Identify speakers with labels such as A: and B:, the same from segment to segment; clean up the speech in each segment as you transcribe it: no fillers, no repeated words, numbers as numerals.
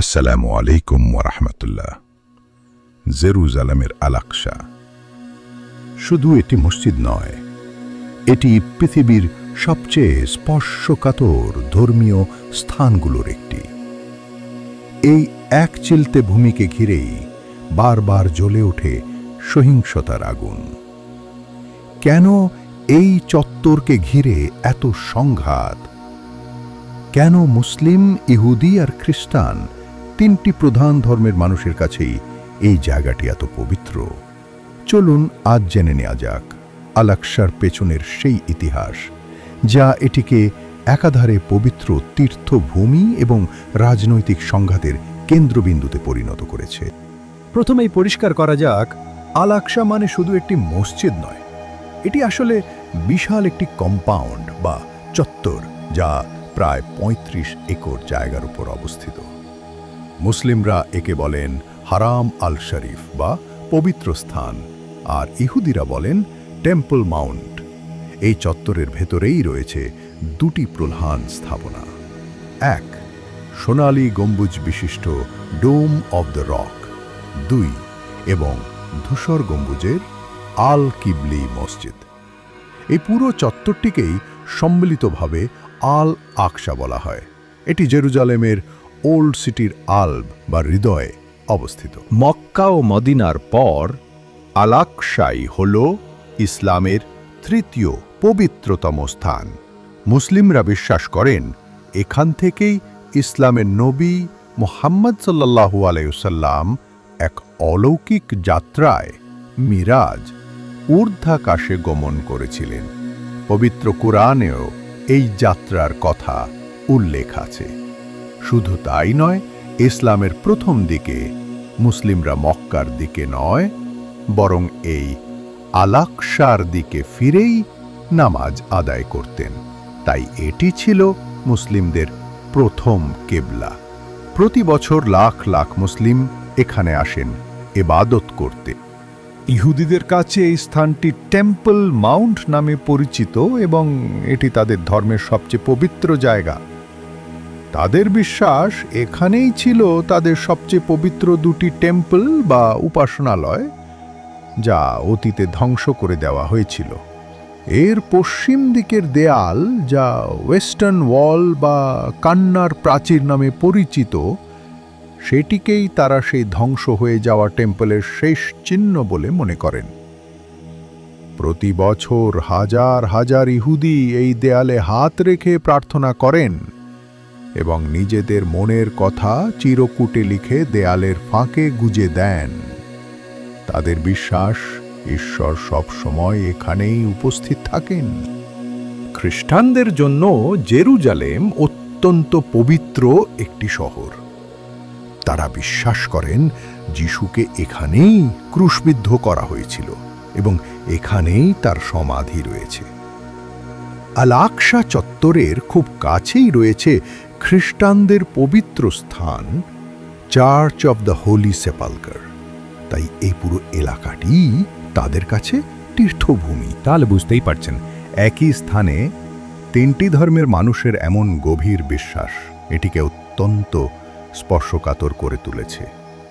A: আসসালামু আলাইকুম ওয়া রাহমাতুল্লাহ। জেরুজালেমের আল-আকসা শুধু একটি মসজিদ নয়, এটি পৃথিবীর সবচেয়ে স্পর্শকাতর ধর্মীয় স্থানগুলোর একটি। এই এক চিলতে ভূমিকে ঘিরেই বারবার জ্বলে ওঠে সহিংসতার আগুন। কেন এই চত্বরকে ঘিরে এত সংঘাত? কেন মুসলিম, ইহুদি আর খ্রিস্টান তিনটি প্রধান ধর্মের মানুষের কাছেই এই জায়গাটি এত পবিত্র? চলুন আজ জেনে নেওয়া যাক আল-আকসার পেছনের সেই ইতিহাস, যা এটিকে একাধারে পবিত্র তীর্থভূমি এবং রাজনৈতিক সংঘাতের কেন্দ্রবিন্দুতে পরিণত করেছে।
B: প্রথমেই পরিষ্কার করা যাক, আল-আকসা মানে শুধু একটি মসজিদ নয়, এটি আসলে বিশাল একটি কম্পাউন্ড বা চত্বর, যা প্রায় ৩৫ একর জায়গার উপর অবস্থিত। মুসলিমরা একে বলেন হারাম আল শরীফ বা পবিত্র স্থান, আর ইহুদিরা বলেন টেম্পল মাউন্ট। এই চত্বরের ভেতরেই রয়েছে দুটি প্রধান স্থাপনা। এক, সোনালী গম্বুজ বিশিষ্ট ডোম অব দ্য রক। ২, এবং ধূসর গম্বুজের আল কিবলি মসজিদ। এই পুরো চত্বরটিকেই সম্মিলিতভাবে আল আকসা বলা হয়। এটি জেরুজালেমের ওল্ড সিটির আলব বা হৃদয়ে অবস্থিত।
C: মক্কা ও মদিনার পর আল-আকসাই হল ইসলামের
B: তৃতীয় পবিত্রতম স্থান। মুসলিমরা বিশ্বাস করেন এখান থেকেই ইসলামের নবী মুহাম্মদ সাল্লাল্লাহু আলাইহি ওয়াসাল্লাম এক অলৌকিক যাত্রায় মিরাজ ঊর্ধ্বাকাশে গমন করেছিলেন। পবিত্র কুরআনেও এই যাত্রার কথা উল্লেখ আছে। শুধু তাই নয়, ইসলামের প্রথম দিকে মুসলিমরা মক্কার দিকে নয়, বরং এই আল-আকসার দিকে ফিরেই নামাজ আদায় করতেন। তাই এটি ছিল মুসলিমদের প্রথম কিবলা। প্রতি বছর লাখ লাখ মুসলিম এখানে আসেন ইবাদত করতে।
C: ইহুদিদের কাছে এই স্থানটি টেম্পল মাউন্ট নামে পরিচিত এবং এটি তাদের ধর্মের সবচেয়ে পবিত্র জায়গা। তাদের বিশ্বাস এখানেই ছিল তাদের সবচেয়ে পবিত্র দুটি টেম্পল বা উপাসনালয়, যা অতীতে ধ্বংস করে দেওয়া হয়েছিল। এর পশ্চিম দিকের দেয়াল, যা ওয়েস্টার্ন ওয়াল বা কান্নার প্রাচীর নামে পরিচিত, সেটিকেই তারা সেই ধ্বংস হয়ে যাওয়া টেম্পলের শেষ চিহ্ন বলে মনে করেন। প্রতি বছর হাজার হাজার ইহুদি এই দেয়ালে হাত রেখে প্রার্থনা করেন এবং নিজেদের মনের কথা চিরকুটে লিখে দেয়ালের ফাঁকে গুজে দেন। তাদের বিশ্বাস ঈশ্বর সব সময় এখানেই উপস্থিত থাকেন।
B: খ্রিস্টানদের জন্য জেরুজালেম অত্যন্ত পবিত্র একটি শহর। তারা বিশ্বাস করেন যিশুকে এখানেই ক্রুশবিদ্ধ করা হয়েছিল এবং এখানেই তার সমাধি রয়েছে। আল-আকসা চত্বরের খুব কাছেই রয়েছে খ্রিস্টানদের পবিত্র স্থান চার্চ অব দ্য হোলি সেপালকার। তাই এই পুরো এলাকাটি তাদের কাছে তীর্থভূমি।
C: তাহলে বুঝতেই পারছেন,
B: একই স্থানে তিনটি ধর্মের মানুষের এমন গভীর বিশ্বাস এটিকে অত্যন্ত স্পর্শকাতর করে তুলেছে।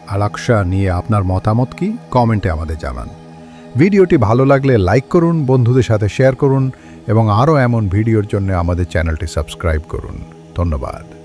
C: আল-আকসা নিয়ে আপনার মতামত কি? কমেন্টে আমাদের জানান। ভিডিওটি ভালো লাগলে লাইক করুন, বন্ধুদের সাথে শেয়ার করুন এবং আরও এমন ভিডিওর জন্য আমাদের চ্যানেলটি সাবস্ক্রাইব করুন। ধন্যবাদ।